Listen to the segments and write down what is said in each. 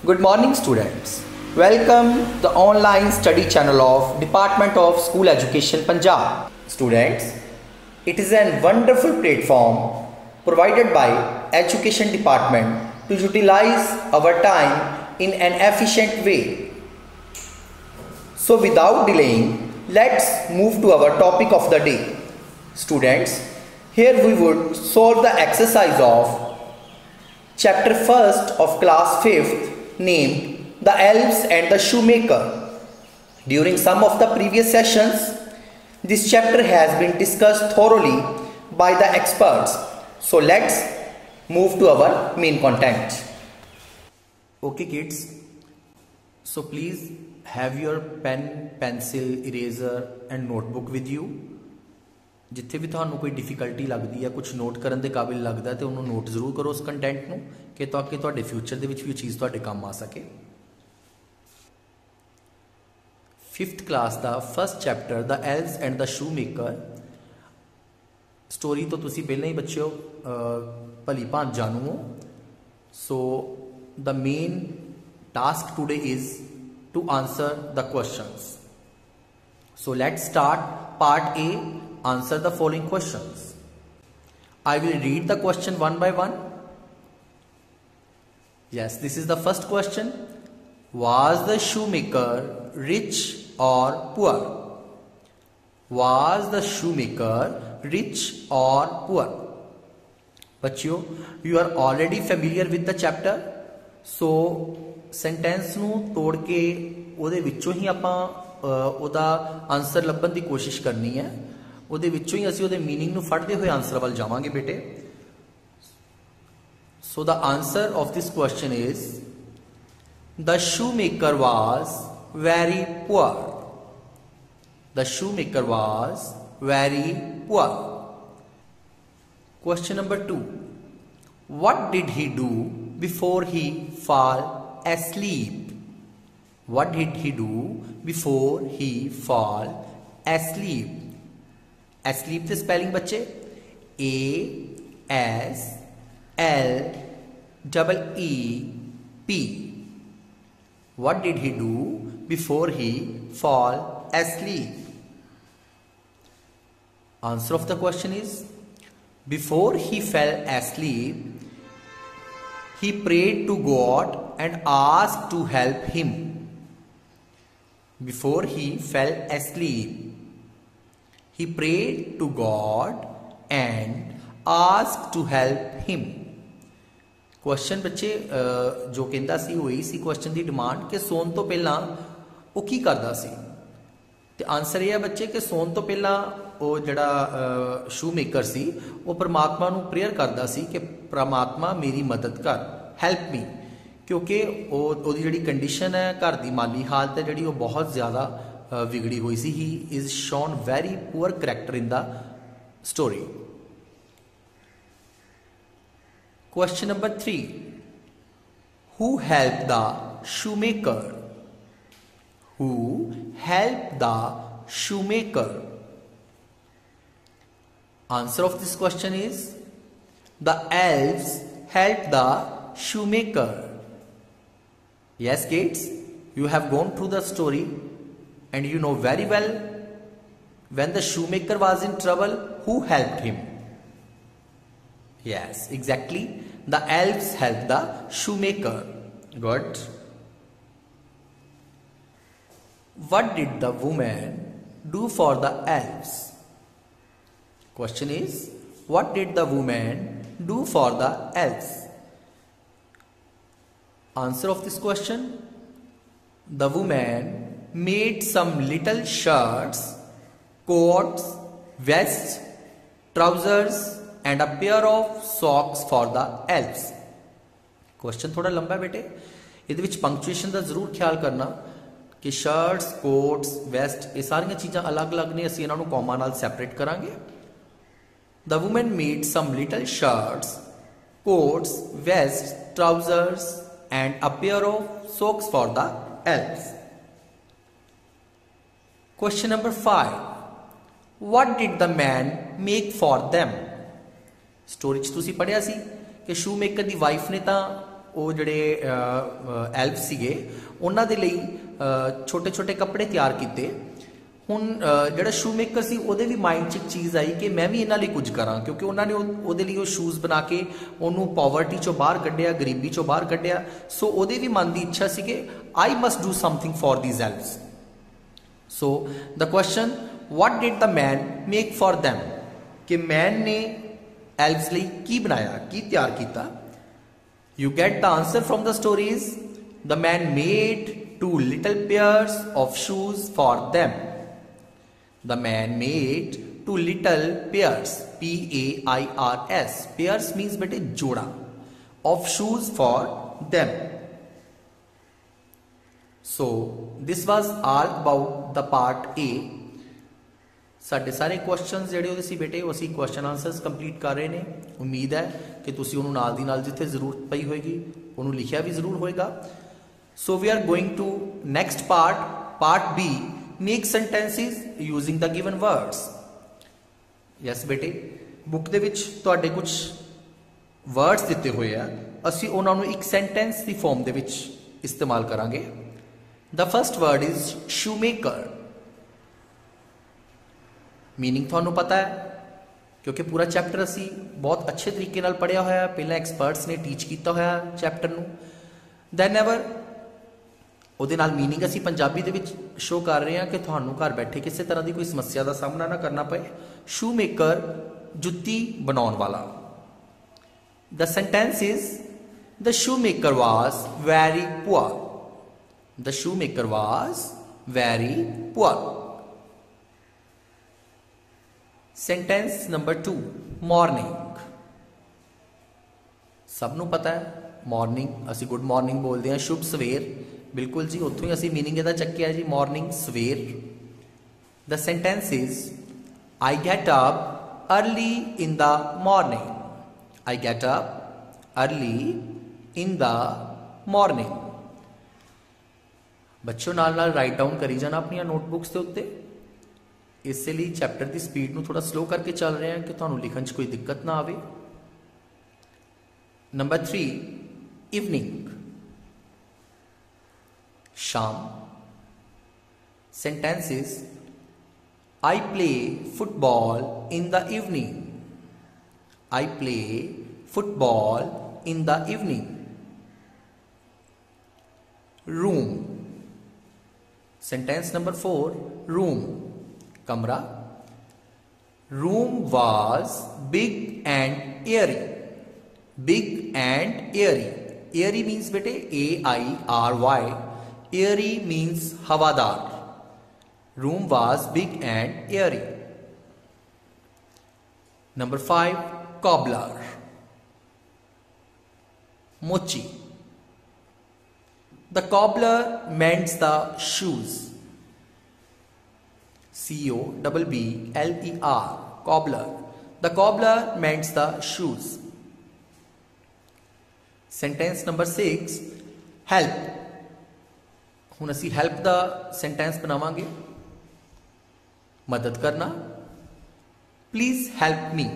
Good morning, students. Welcome to the online study channel of Department of School Education Punjab. Students, it is a wonderful platform provided by Education Department to utilize our time in an efficient way. So without delaying, let's move to our topic of the day. Students, here we would solve the exercise of chapter 1st of class 5th named The Elves and the Shoemaker. During some of the previous sessions, this chapter has been discussed thoroughly by the experts. So let's move to our main content. Okay kids, so please have your pen, pencil, eraser and notebook with you. जिथे भी तुहानू कोई difficulty लगती है, कुछ note करने के काबिल लगता है तो उन्होंने नोट जरूर करो उस कंटेंट नू कि ताकि तुहाडे फ्यूचर दे विच भी चीज़ तुहाडे काम आ सके। 5th क्लास का first chapter the elves and the shoe maker story तो तुसी पहले ही बच्चों भली भांत जानू हो। So the main task today is to answer the questions. So let's start part A. Answer the following questions. I will read the question one by one. Yes, this is the first question. Was the shoemaker rich or poor? Was the shoemaker rich or poor? बच्चों, you are already familiar with the chapter. So sentence नू तोड़ के उहदे विचों ही आपां उहदा answer लभण दी कोशिश करनी है। उहदे विचों ही असीं उहदे मीनिंग नू फड़दे हुए आंसर वाल जावांगे बेटे। So the answer of this question is the shoemaker was very poor. The shoemaker was very poor. Question number 2, what did he do before he fall asleep? What did he do before he fall asleep? Asleep the spelling बच्चे A-S-L-E-E-P. What did he do before he fall asleep? Answer of the question is before he fell asleep, he prayed to God and asked to help him. Before he fell asleep, he prayed to God and asked to help him. Question बच्चे जो कहता सी हुई सी question की demand कि सोन तो पहला वो की करदा सी ते आंसर यह है बच्चे कि सोन तो पहला वो जड़ा शू मेकर सी वो परमात्मा नू प्रेयर करदा सी कि परमात्मा मेरी मदद कर, हेल्प मी, क्योंकि ओदी जड़ी कंडीशन है घर की माली हालत है जड़ी वो बहुत ज़्यादा बिगड़ी हुई सी। He is shown very poor character in the story. Question number 3, who help the shoemaker? Who help the shoemaker? Answer of this question is the elves help the shoemaker. Yes kids, you have gone through the story and you know very well when the shoemaker was in trouble, who helped him? Yes, exactly, the elves helped the shoemaker. Good. What did the woman do for the elves? Question is, what did the woman do for the elves? Answer of this question, the woman made some little shirts, coats, vests, trousers and a pair of socks for the elves. Question थोड़ा लंबा है बेटे, इहदे विच punctuation का जरूर ख्याल करना कि शर्ट्स, कोट्स, वेस्ट ये सारियां चीज़ां अलग अलग ने, असीं इन्हां नूं कॉमा नाल सैपरेट करांगे। The woman made some little shirts, coats, vest, trousers and a pair of socks for the elves. Question number 5, what did the man make for them? Story च तुसी पढ़िया सी कि शू मेकर दी वाइफ ने तां ਉਹ ਜਿਹੜੇ ਐਲਫ ਸੀਗੇ ਉਹਨਾਂ ਦੇ ਲਈ ਛੋਟੇ ਛੋਟੇ ਕੱਪੜੇ ਤਿਆਰ ਕੀਤੇ। ਹੁਣ ਜਿਹੜਾ ਸ਼ੂਮੇਕਰ ਸੀ ਉਹਦੇ ਵੀ ਮਾਈਂਡ 'ਚ ਇੱਕ ਚੀਜ਼ ਆਈ ਕਿ ਮੈਂ ਵੀ ਇਹਨਾਂ ਲਈ ਕੁਝ ਕਰਾਂ, ਕਿਉਂਕਿ ਉਹਨਾਂ ਨੇ ਉਹਦੇ ਲਈ ਉਹ ਸ਼ੂਜ਼ ਬਣਾ ਕੇ ਉਹਨੂੰ ਪਾਵਰਟੀ 'ਚੋਂ ਬਾਹਰ ਕੱਢਿਆ, ਗਰੀਬੀ 'ਚੋਂ ਬਾਹਰ ਕੱਢਿਆ। ਸੋ ਉਹਦੇ ਵੀ ਮਨ ਦੀ ਇੱਛਾ ਸੀ ਕਿ I must do something for these elves। So the question, what did the man make for them? कि मैन ने एल्व्स ਲਈ ਕੀ ਬਣਾਇਆ, ਕੀ ਤਿਆਰ ਕੀਤਾ। You get the answer from the stories. The man made 2 little pairs of shoes for them. The man made 2 little pairs, P-A-I-R-S. Pairs means बेटे जोड़ा, of shoes for them. So this was all about the part A. ਸਾਡੇ ਸਾਰੇ questions ਜਿਹੜੇ ਉਹਦੇ ਸੀ ਬੇਟੇ ਉਹ ਅਸੀਂ question answers complete ਕਰ ਰਹੇ ਨੇ। ਉਮੀਦ ਹੈ ਕਿ ਤੁਸੀਂ ਉਹਨੂੰ ਨਾਲ ਦੀ ਨਾਲ ਜਿੱਥੇ ਜ਼ਰੂਰਤ ਪਈ ਹੋਏਗੀ ਉਹਨੂੰ ਲਿਖਿਆ ਵੀ ਜ਼ਰੂਰ ਹੋਏਗਾ। So we are going to next part B, make sentences using the given words. Yes ਬੇਟੇ, ਬੁੱਕ ਦੇ ਵਿੱਚ ਤੁਹਾਡੇ ਕੁਝ ਵਰਡਸ ਦਿੱਤੇ ਹੋਏ ਆ, ਅਸੀਂ ਉਹਨਾਂ ਨੂੰ ਇੱਕ ਸੈਂਟੈਂਸ ਦੀ ਫਾਰਮ ਦੇ ਵਿੱਚ ਇਸਤੇਮਾਲ ਕਰਾਂਗੇ। The first word is shoemaker. Meaning थानू पता है क्योंकि पूरा चैप्टर असी बहुत अच्छे तरीके नाल पढ़िया होया, पहले एक्सपर्ट्स ने टीच किया होया चैप्टर नू। दैन एवर उहदे नाल मीनिंग असी पंजाबी दे विच शो कर रहे हैं कि थानू घर बैठे किसी तरह की कोई समस्या का सामना ना करना पए। शू मेकर जुत्ती बनाउण वाला। The sentence is the shoe maker was very poor. The shoe maker was very poor. Sentence number 2, morning. सबनों पता है मॉर्निंग असी गुड मॉर्निंग बोलते हैं, शुभ सवेर। बिल्कुल जी, उत्थों ही असी मीनिंग इहदा चक्किया जी, मॉर्निंग सवेर। The sentence is I get up early in the morning. I get up early in the morning. बच्चों नाल राइट डाउन करी जाना अपनी नोटबुक्स के उत्ते। इसलिए चैप्टर की स्पीड को थोड़ा स्लो करके चल रहे हैं कि तुहानू लिखण च कोई दिक्कत ना आवे। नंबर 3, इवनिंग, शाम। Sentence is I play football in the evening. I play football in the evening. Room. Sentence number 4, room, कमरा। Room was big and airy. Big and airy. Airy means बेटे AIRY। एयरी मीन्स हवादार। Room was big and airy. Number 5, cobbler, मोची। The cobbler mends the shoes. COBBLER, cobbler. The cobbler mends the shoes. Sentence number 6, help. हुण असी help दा sentence बनावांगे, मदद करना। Please help me.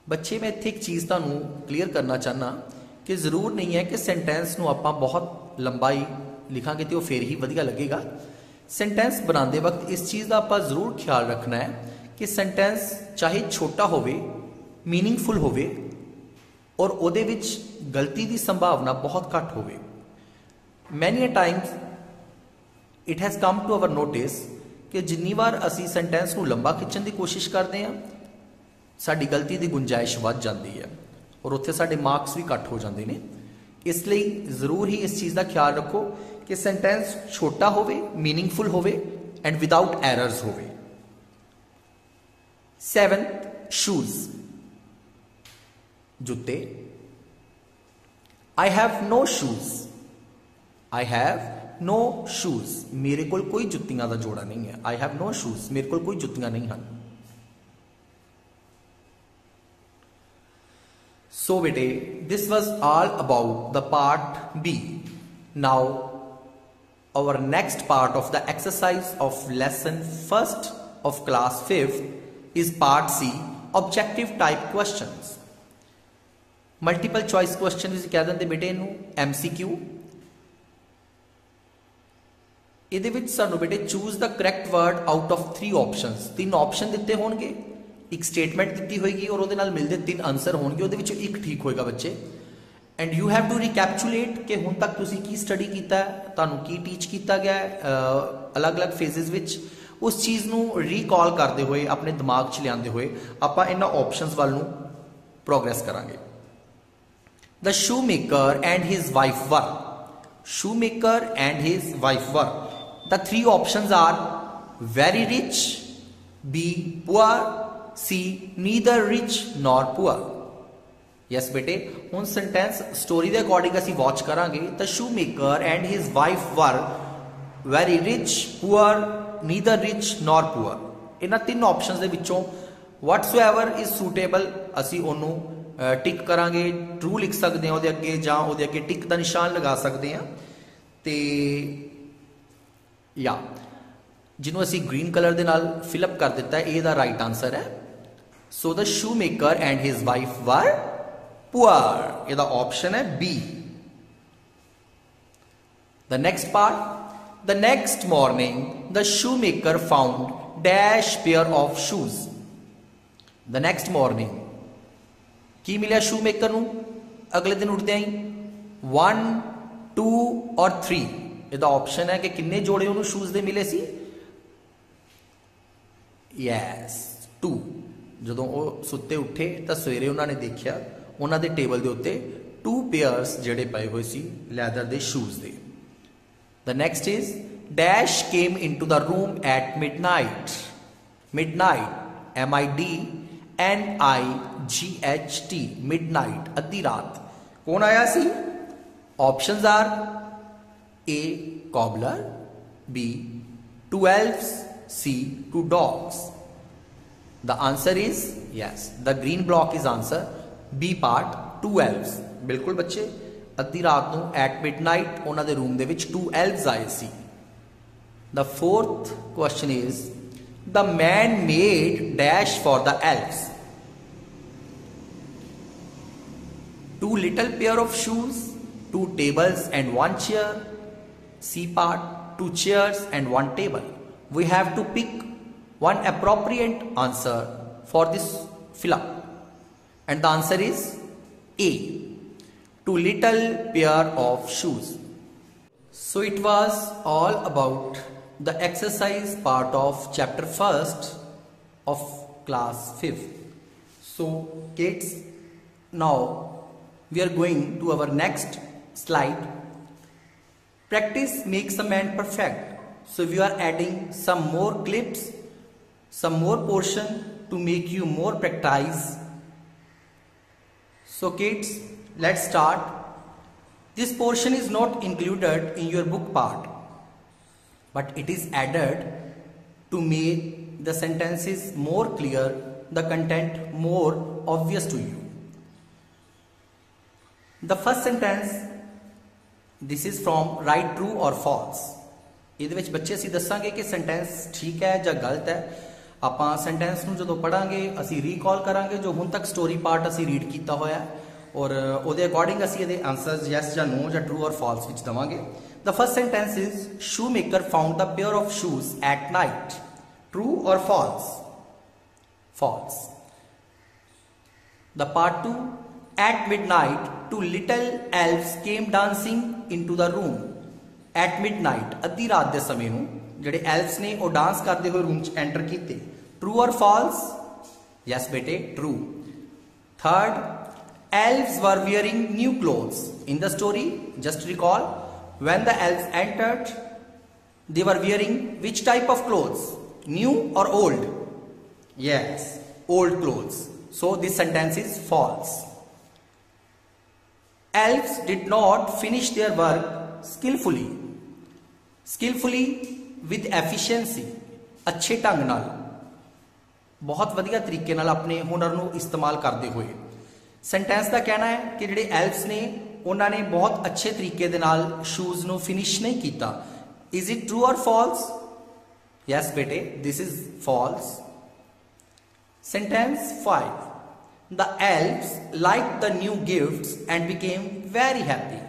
बच्चे मैं इत्थे एक चीज़ तुहानू क्लीयर करना चाहना कि जरूर नहीं है कि सेंटेंस नू आपां बहुत लंबा ही लिखांगे तो फिर ही वधिया लगेगा। सेंटेंस बनाते वक्त इस चीज़ का आप जरूर ख्याल रखना है कि सेंटेंस चाहे छोटा होवे, मीनिंगफुल होवे और उहदे विच गलती की संभावना बहुत घट होवे। Many a times it has come to our notice कि जिन्नी बार असी सेंटेंस को लंबा खिंचण की कोशिश करते हैं साडी गलती की गुंजाइश वध जाती है और उत्थे साडे मार्क्स भी घट हो जाते हैं। इसलिए जरूर ही इस चीज़ का ख्याल रखो कि सेंटेंस छोटा होवे, मीनिंगफुल होवे एंड विदाउट एरर्स होवे। 7th, शूज, जूते। I have no shoes. I have no shoes, मेरे को कोई जुत्तियां का जोड़ा नहीं है। आई हैव नो शूज, मेरे को कोई जुत्तियां नहीं हैं। सो बेटे this was all about the part B. Now our next part of the exercise of lesson 1st of class 5th is part C, objective type questions. Multiple choice question भी कह देंगे बेटे इनू MCQ। ਇਹਦੇ ਵਿੱਚ ਸਾਨੂੰ बेटे choose the correct word out of 3 options. 3 option दिते होंगे, एक स्टेटमेंट दी होगी और ਉਹਦੇ ਨਾਲ मिलते 3 आंसर होंगे, ਉਹਦੇ ਵਿੱਚੋਂ एक ठीक होएगा बच्चे। And you have to recapitulate कि हुण तक तुसीं की स्टडी कीता है, तुहानूं की टीच किया गया अलग अलग फेजेस विच, उस चीज़ नूं रीकॉल करते हुए अपने दिमाग च लिआंदे हुए आपां इन्हां ऑप्शनस वाल नूं प्रोग्रेस करांगे। The shoe maker and his wife were, shoemaker and his wife were, the 3 options are very rich, B poor, C neither rich nor poor। yes बेटे हुण सेंटेंस स्टोरी के अकॉर्डिंग असी वॉच करांगे। The shoemaker and his wife were very rich, poor, neither rich nor poor। इन्हां 3 options दे विचों whatsoever is suitable असी ओनू टिक करांगे, ट्रू लिख सकते हैं ਉਹਦੇ ਅੱਗੇ ਜਾਂ ਉਹਦੇ ਅੱਗੇ टिक ਦਾ ਨਿਸ਼ਾਨ लगा सकते हैं। ਤੇ या ਜਿਹਨੂੰ ਅਸੀਂ ग्रीन कलर ਦੇ ਨਾਲ ਫਿਲ ਅਪ ਕਰ ਦਿੱਤਾ ਹੈ, ਇਹ ਦਾ ਰਾਈਟ ਆਨਸਰ ਹੈ। So the shoemaker and his wife were poor, ਇਹਦਾ ਆਪਸ਼ਨ ਹੈ B। The next part, the next morning the shoemaker found dash pair of shoes। The next morning की मिले शूमेकर नूं अगले दिन उठते ही 1 2 और 3। ਇਹਦਾ ऑप्शन है कि किन्ने जोड़े उन्होंने शूज दे मिले सी, यस 2। ਜਦੋਂ ਉਹ ਸੁੱਤੇ ਉੱਠੇ ਤਾਂ ਸਵੇਰੇ ਉਹਨਾਂ ਨੇ ਦੇਖਿਆ ਉਹਨਾਂ ਦੇ ਟੇਬਲ ਦੇ ਉੱਤੇ 2 ਪੇਅਰਸ ਜਿਹੜੇ ਪਏ ਹੋਏ ਸੀ ਲੈਦਰ ਦੇ ਸ਼ੂਜ਼ ਦੇ। The next is dash came into the room at midnight. Midnight MIDNIGHT midnight, अद्धी रात। कौन आया सी? Options are A cobbler, B 2 elves, C 2 dogs। the answer is yes, the green block is answer B part 2 elves। बिल्कुल बच्चे अद्धी रात नूं at midnight उन्हां दे रूम दे विच 2 elves आए सी। the fourth question is the man made dash for the elves। 2 little pair of shoes, 2 tables and 1 chair। C part 2 chairs and 1 table। we have to pick one appropriate answer for this fill up and the answer is A 2 little pair of shoes। so it was all about the exercise part of chapter 1st of class 5th। so kids, now we are going to our next slide। practice makes a man perfect। so we are adding some more clips, some more portion to make you more practice। so kids, let's start। this portion is not included in your book part, but it is added to make the sentences more clear, the content more obvious to you। the first sentence, this is from write true or false। ਇਹਦੇ ਵਿੱਚ ਬੱਚੇ ਅਸੀਂ ਦੱਸਾਂਗੇ ਕਿ sentence ਠੀਕ ਹੈ ਜਾਂ ਗਲਤ ਹੈ। ਆਪਾਂ ਸੈਂਟੈਂਸ ਨੂੰ ਜਦੋਂ ਪੜਾਂਗੇ ਅਸੀਂ ਰੀਕਾਲ ਕਰਾਂਗੇ ਜੋ ਹੁਣ ਤੱਕ ਸਟੋਰੀ ਪਾਰਟ ਅਸੀਂ ਰੀਡ ਕੀਤਾ ਹੋਇਆ ਔਰ ਉਹਦੇ ਅਕੋਰਡਿੰਗ ਅਸੀਂ ਇਹਦੇ ਆਨਸਰਸ ਯੈਸ ਜਾਂ ਨੋ ਜਾਂ ਟਰੂ ਔਰ ਫਾਲਸ ਵਿੱਚ ਦਵਾਂਗੇ। The first sentence is shoemaker found the pair of shoes at night। true or false? false। the part 2, at midnight 2 little elves came dancing into the room। at midnight अद्धी रात के समय नूं जिहड़े elves ने वो डांस करते हुए रूम च एंटर कीते। true or false? yes बेटे true। third, elves were wearing new clothes in the story। just recall, when the elves entered they were wearing which type of clothes? new or old? yes, old clothes। so this sentence is false। elves did not finish their work skillfully। skillfully with efficiency, अच्छे ढंग नाल, बहुत वधिया तरीके नाल अपने हुनर नूं इस्तेमाल करते हुए। सेंटेंस का कहना है कि जिहड़े एल्फ्स ने उन्होंने बहुत अच्छे तरीके दे नाल शूज नूं फिनिश नहीं किया। इज इट ट्रू और फॉल्स? यस बेटे, this is false. Sentence 5, the elves liked the new gifts and became very happy.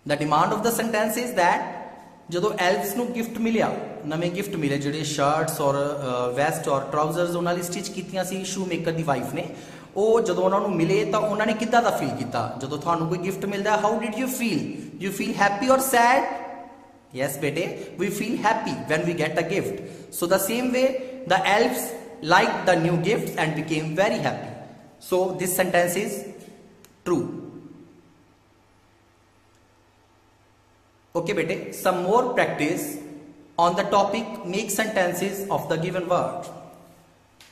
The demand of the sentence is that ਜਦੋਂ elves ਨੂੰ gift ਮਿਲਿਆ, ਨਵੇਂ gift ਮਿਲੇ ਜਿਹੜੇ shirts और vest और trousers ਉਹਨਾਂ ਲਈ stitch ਕੀਤੀਆਂ ਸੀ shoemaker ਦੀ wife ਨੇ, ਉਹ ਜਦੋਂ ਉਹਨਾਂ ਨੂੰ ਮਿਲੇ ਤਾਂ ਉਹਨਾਂ ਨੇ ਕਿੱਦਾਂ ਦਾ feel ਕੀਤਾ? ਜਦੋਂ ਤੁਹਾਨੂੰ ਕੋਈ gift ਮਿਲਦਾ, how did you feel? You feel happy or sad? Yes bete, we feel happy when we get a gift. So the same way the elves liked the new gifts and became very happy. So this sentence is true. Okay bete, some more practice on the topic make sentences of the given word.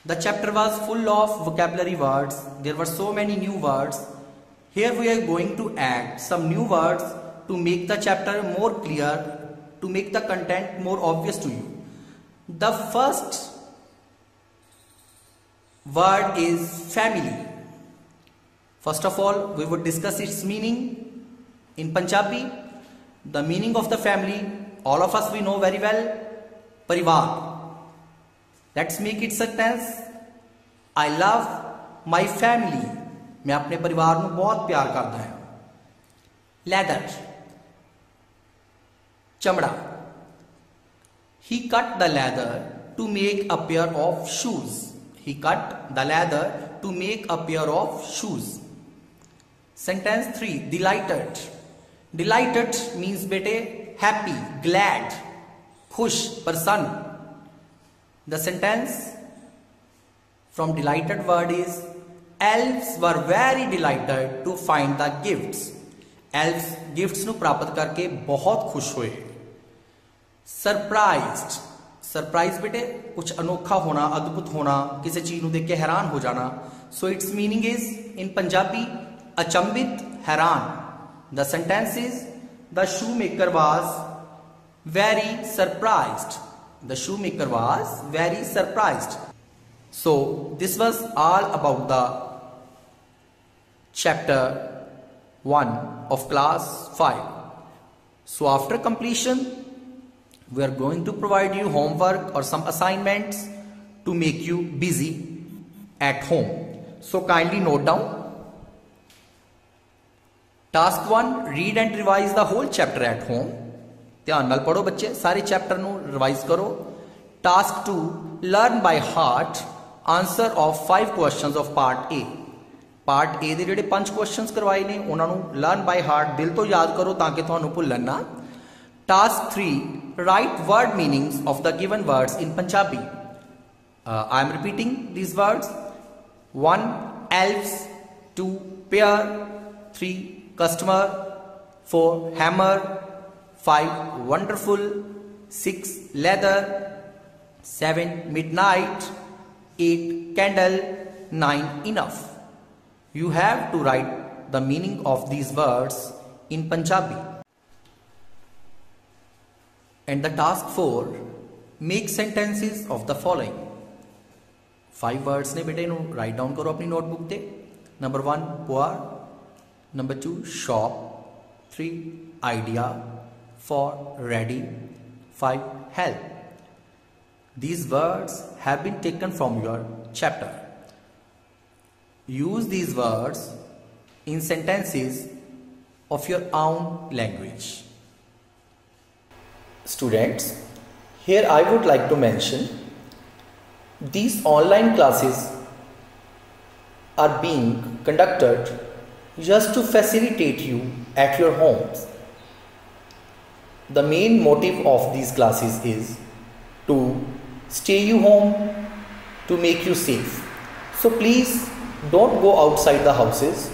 The chapter was full of vocabulary words. There were so many new words. Here we are going to add some new words to make the chapter more clear, to make the content more obvious to you. The first word is family. First of all, we would discuss its meaning in Punjabi. The meaning of the family, all of us we know very well, parivar. Let's make it sentence. I love my family. मैं अपने परिवार को बहुत प्यार करता हूं. Leather, चमड़ा. He cut the leather to make a pair of shoes. He cut the leather to make a pair of shoes. Sentence 3, delighted. Delighted means bete happy, glad, khush, person. The sentence from delighted word is elves were very delighted to find the gifts. Elves gifts nu प्राप्त करके बहुत खुश हुए. Surprised. Surprise bete कुछ अनोखा होना, अद्भुत होना, किसी चीज ਨੂੰ देख के हैरान हो जाना. So its meaning is in Punjabi अचंभित, हैरान. The sentence is the shoemaker was very surprised. The shoemaker was very surprised. So this was all about the chapter 1 of class 5. So after completion, we are going to provide you homework or some assignments to make you busy at home. So kindly note down. Task 1, read and revise the whole chapter at home. ध्यान नाल पढ़ो बच्चे, सारे chapter ਨੂੰ revise करो. Task 2, learn by heart answer of 5 questions of part A. Part A ਦੇ ਜਿਹੜੇ 5 questions ਕਰਵਾਏ ਨੇ ਉਹਨਾਂ ਨੂੰ learn by heart ਦਿਲ ਤੋਂ ਯਾਦ ਕਰੋ ਤਾਂ ਕਿ ਤੁਹਾਨੂੰ ਭੁੱਲਣ ਨਾ. Task 3, write word meanings of the given words in Punjabi. I am repeating these words. 1, elves. 2, pair. 3, customer. 4, hammer. 5, wonderful. 6, leather. 7, midnight. 8, candle. 9, enough. You have to write the meaning of these words in Punjabi. And the task 4, make sentences of the following. 5 words ने बेटे write down करो अपनी notebook पे. Number 1, poor. Number 2, shop. 3, idea. 4, ready. 5, help. These words have been taken from your chapter. Use these words in sentences of your own language. Students, here I would like to mention these online classes are being conducted just to facilitate you at your homes. The main motive of these classes is to stay you home, to make you safe. So please don't go outside the houses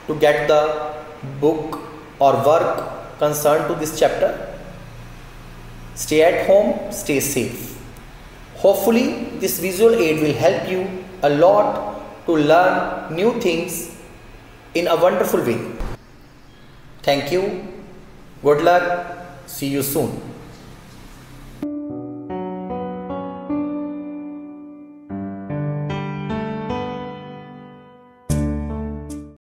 to get the book or work concerned to this chapter. Stay at home, stay safe. Hopefully this visual aid will help you a lot to learn new things in a wonderful way. Thank you. Good luck. See you soon.